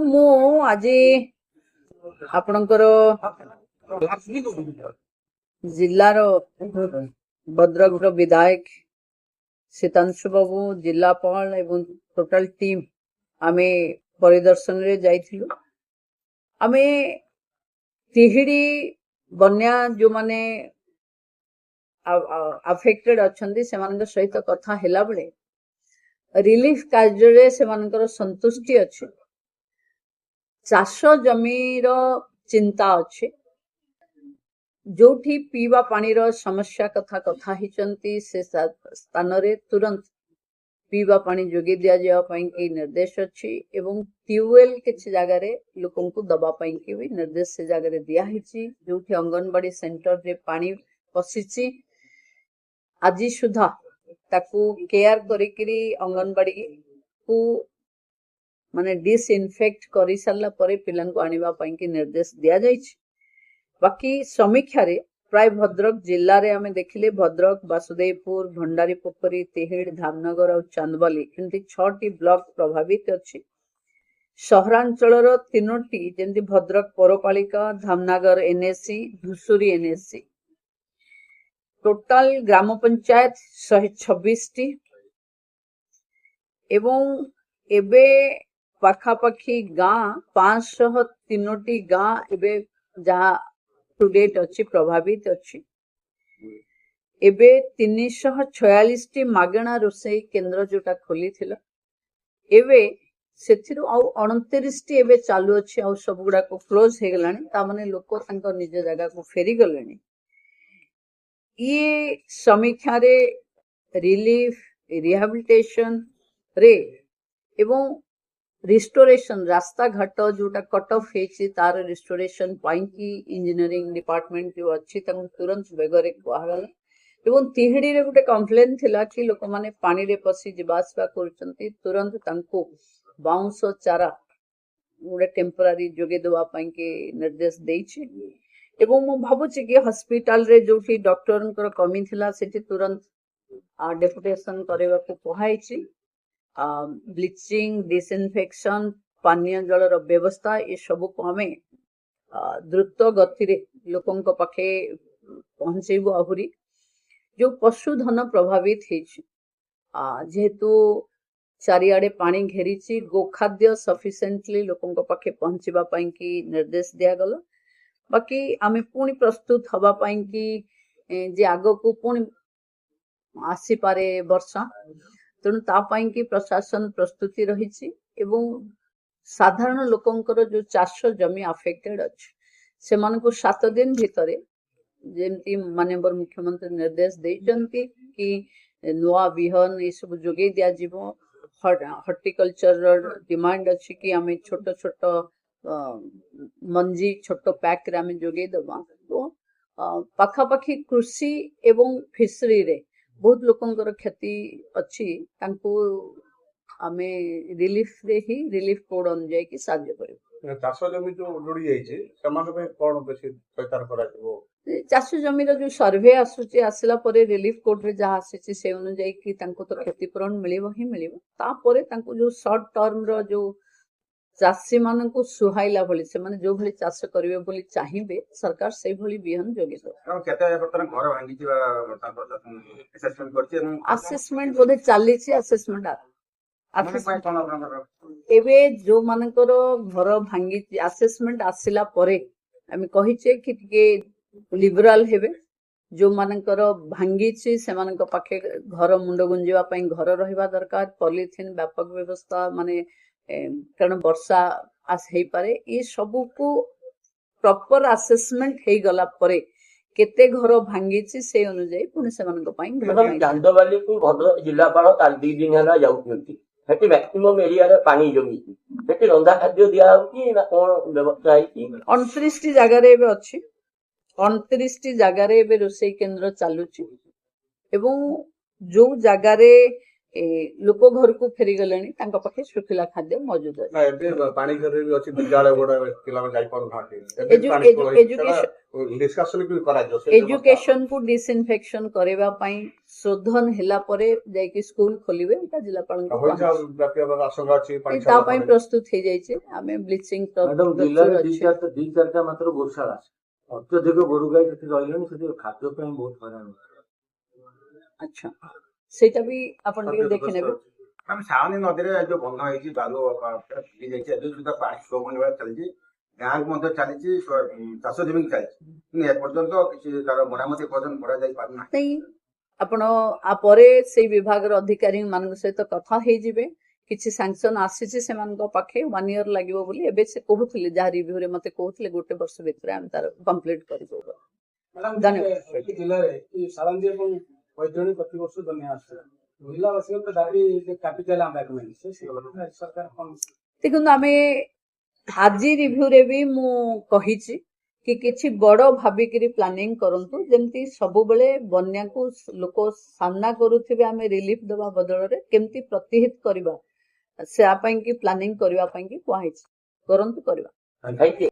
ମୁଁ ଆଜି ଆପଣଙ୍କର ଜିଲ୍ଲାର ଭଦ୍ରକର ବିଧାୟକ ଶୀତାଂଶୁ ବାବୁ, ଜିଲ୍ଲାପାଳ ଏବଂ ଟୋଟାଲ ଟିମ୍ ଆମେ ପରିଦର୍ଶନରେ ଯାଇଥିଲୁ। ଆମେ ତିହିଡି ବନ୍ୟା ଯୋଉମାନେ ଆଫେକ୍ଟେଡ ଅଛନ୍ତି ସେମାନଙ୍କ ସହିତ କଥା ହେଲା ବେଳେ ରିଲିଫ କାର୍ଯ୍ୟରେ ସେମାନଙ୍କର ସନ୍ତୁଷ୍ଟି ଅଛି। ଚାଷ ଜମିର ଚିନ୍ତା ଅଛି। ଯୋଉଠି ପିଇବା ପାଣିର ସମସ୍ୟା କଥା ହେଇଛନ୍ତି ସେ ସ୍ଥାନରେ ତୁରନ୍ତ ପିଇବା ପାଣି ଯୋଗାଇ ଦିଆଯିବା ପାଇଁ କି ନିର୍ଦ୍ଦେଶ ଅଛି ଏବଂ ଟ୍ୟୁବୱେଲ କିଛି ଜାଗାରେ ଲୋକଙ୍କୁ ଦବା ପାଇଁ କି ବି ନିର୍ଦ୍ଦେଶ ସେ ଜାଗାରେ ଦିଆହେଇଛି। ଯୋଉଠି ଅଙ୍ଗନବାଡି ସେଣ୍ଟରରେ ପାଣି ପଶିଛି ଆଜି ସୁଦ୍ଧା ତାକୁ କେୟାର କରିକିରି ଅଙ୍ଗନବାଡିକୁ ମାନେ डिसइनफेक्ट କରି ସାରିଲା ପରେ ପିଲାଙ୍କୁ ଆଣିବା ପାଇଁ କି ନିର୍ଦ୍ଦେଶ ଦିଆଯାଇଛି। ବାକି ସମୀକ୍ଷାରେ ପ୍ରାୟ ଭଦ୍ରକ ଜିଲ୍ଲାରେ ଆମେ ଦେଖିଲେ ଭଦ୍ରକ, ବାସୁଦେବପୁର, ଭଣ୍ଡାରୀ ପୋଖରୀ, ତିହିଡି, ଧାମନଗର ଆଉ ଚାନ୍ଦବାଲି ଏମିତି 6ଟି ବ୍ଲକ ପ୍ରଭାବିତ ଅଛି। ସହରାଞ୍ଚଳର 3ଟି ଯେମିତି ଭଦ୍ରକ ପୌରପାଳିକା, ଧାମନଗର ଏନଏସି, ଧୂସୁରୀ ଏନଏସି। ଟୋଟାଲ ଗ୍ରାମ ପଞ୍ଚାୟତ 126ଟି ଏବଂ ଏବେ ପାଖାପାଖି ଗାଁ 503ଟି ଗାଁ ଏବେ ଯାହା ଟୁ ଡେଟ୍ ଅଛି ପ୍ରଭାବିତ ଅଛି। ଏବେ 346ଟି ମାଗଣା ରୋଷେଇ କେନ୍ଦ୍ର ଯୋଉଟା ଖୋଲିଥିଲା ଏବେ ସେଥିରୁ ଆଉ 29ଟି ଏବେ ଚାଲୁଅଛି ଆଉ ସବୁଗୁଡାକ କ୍ଲୋଜ ହେଇଗଲାଣି। ତାମାନେ ଲୋକ ତାଙ୍କ ନିଜ ଜାଗାକୁ ଫେରିଗଲେଣି। ଇଏ ସମୀକ୍ଷାରେ ରିଲିଫ, ରିହାବିଲିଟେସନ ରେ ଏବଂ रिस्टोरेशन रास्ता घाट जोटा कट ऑफ होती तार रिस्टोरेशन पाई इंजीनियरिंग डिपार्टमेंट जो अच्छी तुरंत बेगरे कहगला। एवं तिहिडी रे गोटे कंप्लेन थिला कि लोक माने पानी रे पसी जीवासवा करचंती तुरंत तांको बाउंस चारा गोटे टेम्पररी जोगे देवा पाई के निर्देश देछि। एवं मु भाबुछि कि हॉस्पिटल रे जोठी डॉक्टरनकर कमी थिला सेठी तुरंत डेपुटेशन करबा को कहाइछि। ब्लीचिंग, डिसइनफेक्शन, पानीय जलर व्यवस्था ये सब को आम द्रुत गति लोकों पाखे पहुंचेबू। आहरी जो पशुधन प्रभावित जेहेतु चारिआडे पानी घेरी गोखाद्य सफिशिएंटली लोकों पाखे पहुंचवा कि निर्देश दिगला। बाकी आम पुणी प्रस्तुत हवा कि जे आग को पुणी आसीपारे वर्षा तेणु तापाई कि प्रशासन प्रस्तुति रही साधारण लोकंकर जो चाष जमी अफेक्टेड अच्छे से 7 दिन भितर जेमती माननीय मुख्यमंत्री निर्देश देइचंती कि नुआ बिहन ये सब जोगे दिया जीवो। हॉर्टिकल्चर डिमांड अच्छी कि आम छोट छोट मंजी छोट पैक रे आम जोगे दबा। तो पाखापाखि कृषि एवं फिशरी रे बहुत लोकंकर क्षति अच्छी तांको आमे रिलीफ रे ही रिलीफ कोड अनुଯାୟୀ कि साध्य करियो। चाष जमी जो उडुडी जाइछे समान पे कोन बेसी प्रचार करा जिवो। चाष जमी रो जो सर्वे आसुची आसिला परे रिलीफ कोड रे जहा आसीची से अनुଯାୟୀ कि तांको तो क्षतिपूरण मिलिबो ही मिलिबो। ता परे तांको जो शॉर्ट टर्म रो जो चाषी मानकु सुहाइला भली से माने जो भली चाष करिवे बोली चाहिबे सरकार सेई भली बिहन जोगे दो। केते बर्तन घर भांगी जिवा असेसमेंट करछि असेसमेंट बोधे चाली छि। असेसमेंट एबे जो मानकर घर भांगी असेसमेंट आसिला परे आमे कहिचे कि टिके लिबराल हेबे। जो मानकर भांगी छि सेमानक पाखे घर मुंड गुंजिवा पई घर रहिबा दरकार। पॉलिथिन व्यापक व्यवस्था माने कारण वर्षा आस हेई पारे ये सब को प्रॉपर असेसमेंट हेई गला परे केते घर भांगी छि से अनुଯାୟୀ पुणी सेमानक पई चांदबाली को भद्रक जिलापाल तार 2 दिन हला जाउछंती हेटी मैक्सिमम एरिया रे पानी जमी हेटी रंधा खाद्य दिया होकी ना कोन व्यवस्था है की 29 टी जगह रे बे अछि। 29 टी जगह रे बे रोसई केंद्र चालुछि एवं जो जगह रे लोक घर को फेरी गले पाखे शुखिला खाद्य मौजूद ନା ଏବେ ପାଣି ଘରରେ ବି ଅଛି ବିଦ୍ୟାଳୟ ଗୁଡା ପିଲାମାନେ ଯାଇପାରୁନାହାନ୍ତି ଡିସ୍କସନ ବି କରାଯିବ ସେ ବ୍ୟବସ୍ଥା। एजुकेशन को डिसइनफेक्शन करबा पई शोधन ହେଲା ପରେ ଯାଇକି स्कूल खोलिबे एटा जिलापाल ହଇଜା ବ୍ୟାପିବାର ଆଶଙ୍କା ଅଛି ପାଣି ତା ପାଇଁ ପ୍ରସ୍ତୁତ ହେଇ ଯାଇছে ଆମେ ବ୍ଲିଚିଂ ମ୍ୟାଡାମ ଜିଲ୍ଲାରେ ଦି ଚାରିଟା ମାତ୍ର ଗୋଶାଳା ଅଛି। ଅତ୍ୟଧିକ ଗୋରୁ ଗାଈ ସେଠି ରହିଲେଣି, ସେଠି ଖାଦ୍ୟ ପାଇଁ ବହୁତ ହଇରାଣ ହଉଛି। अच्छा ସେଇଟା ବି ଆପଣ ଟିକେ ଦେଖି ନେବେ। ଆମେ ସାଉନି ନଦୀରେ ଯୋଉ ବନ୍ଧ ହେଇଛି ବାଲୁ ଫିଟି ଯାଇଛି, ଏବେ ସୁଦ୍ଧା ପାଣି ସୁଗମଣି ଭଳିଆ ଚାଲିଛି, ଗାଁକୁ ମଧ୍ୟ ଚାଲିଛି, ଚାଷ ଜମି ଚାଲିଛି, କିନ୍ତୁ ଏପର୍ଯ୍ୟନ୍ତ କିଛି ତାର ମରାମତି ଏପର୍ଯ୍ୟନ୍ତ କରାଯାଇ ପାରୁନାହିଁ। नहीं ଆପଣ आ ପରେ ସେଇ ବିଭାଗର ଅଧିକାରୀ ମାନଙ୍କ ସହିତ କଥା ହେଇଯିବେ, କିଛି ସାଂକ୍ସନ ଆସିଛି ସେମାନଙ୍କ ପାଖେ 1 ଇୟର ଲାଗିବ ବୋଲି ଏବେ ସେ କହୁଥିଲେ, ଯାହା ରିଭ୍ୟୁରେ ମତେ କହୁଥିଲେ 1 ବର୍ଷ ଭିତରେ ଆମେ ତାର କମ୍ପ୍ଲିଟ କରିଦେବୁ। ମ୍ୟାଡାମ ଜିଲ୍ଲାରେ ସାଳନ୍ଦୀ ଏବଂ ବୈତରଣୀ ପ୍ରତିବର୍ଷ ବନ୍ୟା ଆସୁଥିଲା, ଜିଲ୍ଲାବାସୀଙ୍କ ଦାବି କ୍ୟାପିଟାଲ ଆମ୍ବାକମେଣ୍ଟ ସରକାର କଣ ଦେଖନ୍ତୁ ଆମେ ଆଜି ରିଭ୍ୟୁରେ ବି ମୁଁ କହିଛି कि किछि बड़ भाबिकी प्लानिंग करंतु, जेमती सबुबले बन्याकू लोक सामना करुथिबे आमे रिलीफ दबा बदल रे केमती प्रतिहित करबा से आ पई की प्लानिंग करबा पई की कहैछि करंतु करबा। Thank you.